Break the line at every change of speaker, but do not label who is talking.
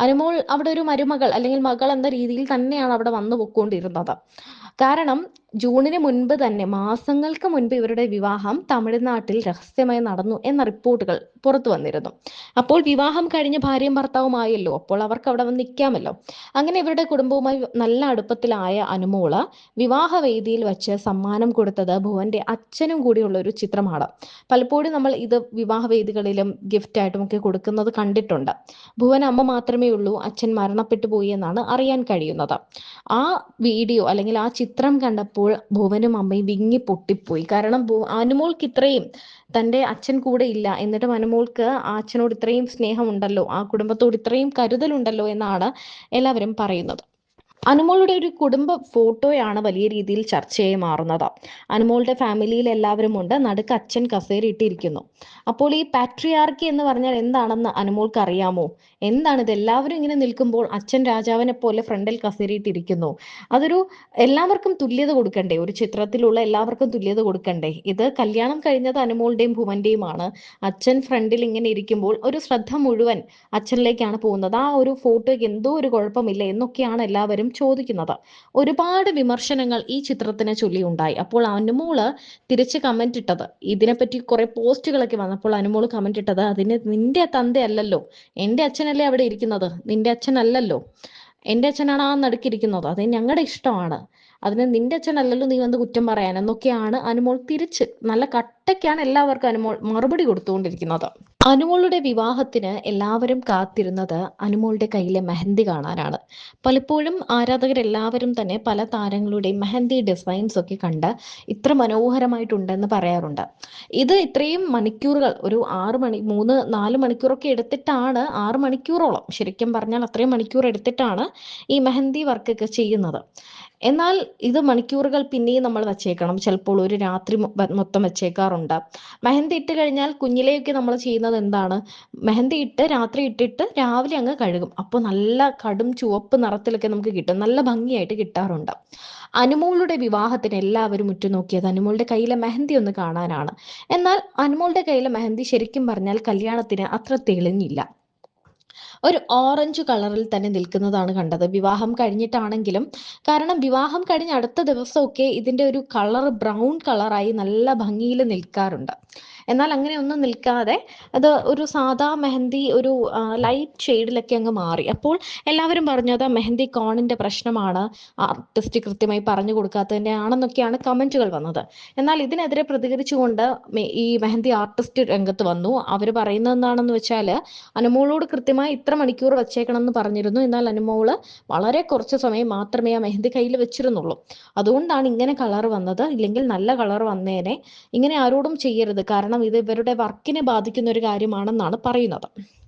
അനുമോൾ അവിടെ ഒരു മരുമകൾ അല്ലെങ്കിൽ മകൾ എന്ന രീതിയിൽ തന്നെയാണ് അവിടെ വന്നു പൊക്കോണ്ടിരുന്നത്. കാരണം ജൂണിന് മുൻപ് തന്നെ മാസങ്ങൾക്ക് മുൻപ് ഇവരുടെ വിവാഹം തമിഴ്നാട്ടിൽ രഹസ്യമായി നടന്നു എന്ന റിപ്പോർട്ടുകൾ പുറത്തു വന്നിരുന്നു. അപ്പോൾ വിവാഹം കഴിഞ്ഞ് ഭാര്യയും ഭർത്താവുമായല്ലോ, അപ്പോൾ അവർക്ക് അവിടെ വന്ന് നിൽക്കാമല്ലോ. അങ്ങനെ ഇവരുടെ കുടുംബവുമായി നല്ല അടുപ്പത്തിലായ അനുമോള് വിവാഹവേദിയിൽ വെച്ച് സമ്മാനം കൊടുത്തത് ഭുവന്റെ അച്ഛനും കൂടിയുള്ള ഒരു ചിത്രമാണ്. പലപ്പോഴും നമ്മൾ ഇത് വിവാഹവേദികളിലും ഗിഫ്റ്റായിട്ടും ഒക്കെ കൊടുക്കുന്നത് കണ്ടിട്ടുണ്ട്. ഭുവൻ അമ്മ മാത്രമേ ഉള്ളൂ, അച്ഛൻ മരണപ്പെട്ടു പോയി എന്നാണ് അറിയാൻ കഴിയുന്നത്. ആ വീഡിയോ അല്ലെങ്കിൽ ആ ചിത്രം കണ്ടപ്പോൾ ഭുവനും അമ്മയും വിങ്ങി പൊട്ടിപ്പോയി. കാരണം അനുമോൾക്ക് ഇത്രയും തൻ്റെ അച്ഛൻ കൂടെ ഇല്ല, എന്നിട്ടും അനുമോൾക്ക് ആ അച്ഛനോട് ഇത്രയും സ്നേഹമുണ്ടല്ലോ, ആ കുടുംബത്തോട് ഇത്രയും കരുതലുണ്ടല്ലോ എന്നാണ് എല്ലാവരും പറയുന്നത്. അനുമോളുടെ ഒരു കുടുംബ ഫോട്ടോയാണ് വലിയ രീതിയിൽ ചർച്ചയായി മാറുന്നത്. അനുമോളുടെ ഫാമിലിയിൽ എല്ലാവരും ഉണ്ട്, നടുക്ക് അച്ഛൻ കസേര ഇട്ടിരിക്കുന്നു. അപ്പോൾ ഈ പാട്രിയാർക്കി എന്ന് പറഞ്ഞാൽ എന്താണെന്ന് അനുമോൾക്ക് അറിയാമോ? എന്താണിത്? എല്ലാവരും ഇങ്ങനെ നിൽക്കുമ്പോൾ അച്ഛൻ രാജാവിനെ പോലെ ഫ്രണ്ടിൽ കസേരയിട്ടിരിക്കുന്നു. അതൊരു എല്ലാവർക്കും തുല്യത കൊടുക്കണ്ടേ? ഒരു ചിത്രത്തിലുള്ള എല്ലാവർക്കും തുല്യത കൊടുക്കണ്ടേ? ഇത് കല്യാണം കഴിഞ്ഞത് അനുമോളുടെയും ഭുവന്റെയുമാണ്. അച്ഛൻ ഫ്രണ്ടിൽ ഇങ്ങനെ ഇരിക്കുമ്പോൾ ഒരു ശ്രദ്ധ മുഴുവൻ അച്ഛനിലേക്കാണ് പോകുന്നത്. ആ ഒരു ഫോട്ടോയ്ക്ക് എന്തോ ഒരു കുഴപ്പമില്ല എന്നൊക്കെയാണ് എല്ലാവരും ചോദിക്കുന്നത്. ഒരുപാട് വിമർശനങ്ങൾ ഈ ചിത്രത്തിനെ ചൊല്ലി ഉണ്ടായി. അപ്പോൾ അനുമോള് തിരിച്ച് കമന്റ് ഇട്ടത്, ഇതിനെപ്പറ്റി കുറെ പോസ്റ്റുകളൊക്കെ വന്നപ്പോൾ അനുമോള് കമന്റ് ഇട്ടത്, അതിന് നിന്റെ തന്തയല്ലല്ലോ, എൻ്റെ അച്ഛനല്ലേ അവിടെ ഇരിക്കുന്നത്, നിന്റെ അച്ഛനല്ലല്ലോ, എൻ്റെ അച്ഛനാണ് ആ നടുക്കിരിക്കുന്നത്, അത് ഞങ്ങളുടെ ഇഷ്ടമാണ്, അതിന് നിന്റെ അച്ഛനല്ലല്ലോ നീ വന്ന് കുറ്റം പറയാൻ എന്നൊക്കെയാണ് അനുമോൾ തിരിച്ച് നല്ല കട്ടയ്ക്കാണ് എല്ലാവർക്കും അനുമോൾ മറുപടി കൊടുത്തുകൊണ്ടിരിക്കുന്നത്. അനുമോളുടെ വിവാഹത്തിന് എല്ലാവരും കാത്തിരുന്നത് അനുമോളുടെ കയ്യിലെ മെഹന്തി കാണാനാണ്. പലപ്പോഴും ആരാധകരെല്ലാവരും തന്നെ പല താരങ്ങളുടെയും മെഹന്തി ഡിസൈൻസ് ഒക്കെ കണ്ട് ഇത്ര മനോഹരമായിട്ടുണ്ടെന്ന് പറയാറുണ്ട്. ഇത് ഇത്രയും മണിക്കൂറുകൾ, ഒരു 6 മണി 3-4 മണിക്കൂറൊക്കെ എടുത്തിട്ടാണ്, 6 മണിക്കൂറോളം ശരിക്കും പറഞ്ഞാൽ അത്രയും മണിക്കൂർ എടുത്തിട്ടാണ് ഈ മെഹന്തി വർക്കൊക്കെ ചെയ്യുന്നത്. എന്നാൽ ഇത് മണിക്കൂറുകൾ പിന്നെയും നമ്മൾ വച്ചേക്കണം, ചിലപ്പോൾ ഒരു രാത്രി മൊത്തം വെച്ചേക്കാറുണ്ട്. മെഹന്തി ഇട്ട് കഴിഞ്ഞാൽ കുഞ്ഞിലെയൊക്കെ നമ്മൾ ചെയ്യുന്നത് എന്താണ്, മെഹന്തി ഇട്ട് രാത്രി ഇട്ടിട്ട് രാവിലെ അങ്ങ് കഴുകും, അപ്പോൾ നല്ല കടും ചുവപ്പ് നിറത്തിലൊക്കെ നമുക്ക് കിട്ടും, നല്ല ഭംഗിയായിട്ട് കിട്ടാറുണ്ട്. അനുമോളുടെ വിവാഹത്തിന് എല്ലാവരും ഉറ്റുനോക്കിയത് അനുമോളുടെ കയ്യിലെ മെഹന്തി ഒന്ന് കാണാനാണ്. എന്നാൽ അനുമോളുടെ കയ്യിലെ മെഹന്തി ശരിക്കും പറഞ്ഞാൽ കല്യാണത്തിന് അത്ര തെളിഞ്ഞില്ല. ഒരു ഓറഞ്ച് കളറിൽ തന്നെ നിൽക്കുന്നതാണ് കണ്ടത്, വിവാഹം കഴിഞ്ഞിട്ടാണെങ്കിലും. കാരണം വിവാഹം കഴിഞ്ഞ അടുത്ത ദിവസമൊക്കെ ഇതിൻ്റെ ഒരു കളർ ബ്രൗൺ കളറായി നല്ല ഭംഗിയിൽ നിൽക്കാറുണ്ട്. എന്നാൽ അങ്ങനെ ഒന്നും നിൽക്കാതെ അത് ഒരു സാദാ മെഹന്തി, ഒരു ലൈറ്റ് ഷെയ്ഡിലൊക്കെ അങ്ങ് മാറി. അപ്പോൾ എല്ലാവരും പറഞ്ഞു അത് മെഹന്തി കോണിൻ്റെ പ്രശ്നമാണ്, ആർട്ടിസ്റ്റ് കൃത്യമായി പറഞ്ഞു കൊടുക്കാത്തതിൻ്റെ ആണെന്നൊക്കെയാണ് കമൻറ്റുകൾ വന്നത്. എന്നാൽ ഇതിനെതിരെ പ്രതികരിച്ചുകൊണ്ട് ഈ മെഹന്തി ആർട്ടിസ്റ്റ് രംഗത്ത് വന്നു. അവർ പറയുന്നത് എന്താണെന്ന് വെച്ചാൽ, അനുമോളോട് കൃത്യമായി ഇത്ര മണിക്കൂർ വെച്ചേക്കണം എന്ന് പറഞ്ഞിരുന്നു, എന്നാൽ അനുമോള് വളരെ കുറച്ച് സമയം മാത്രമേ ആ മെഹന്തി കയ്യിൽ വെച്ചിരുന്നുള്ളൂ, അതുകൊണ്ടാണ് ഇങ്ങനെ കളർ വന്നത്, ഇല്ലെങ്കിൽ നല്ല കളർ വന്നേനെ. ഇങ്ങനെ ആരോടും ചെയ്യരുത്, കാരണം ഇത് ഇവരുടെ വർക്കിനെ ബാധിക്കുന്ന ഒരു കാര്യമാണെന്നാണ് പറയുന്നത്.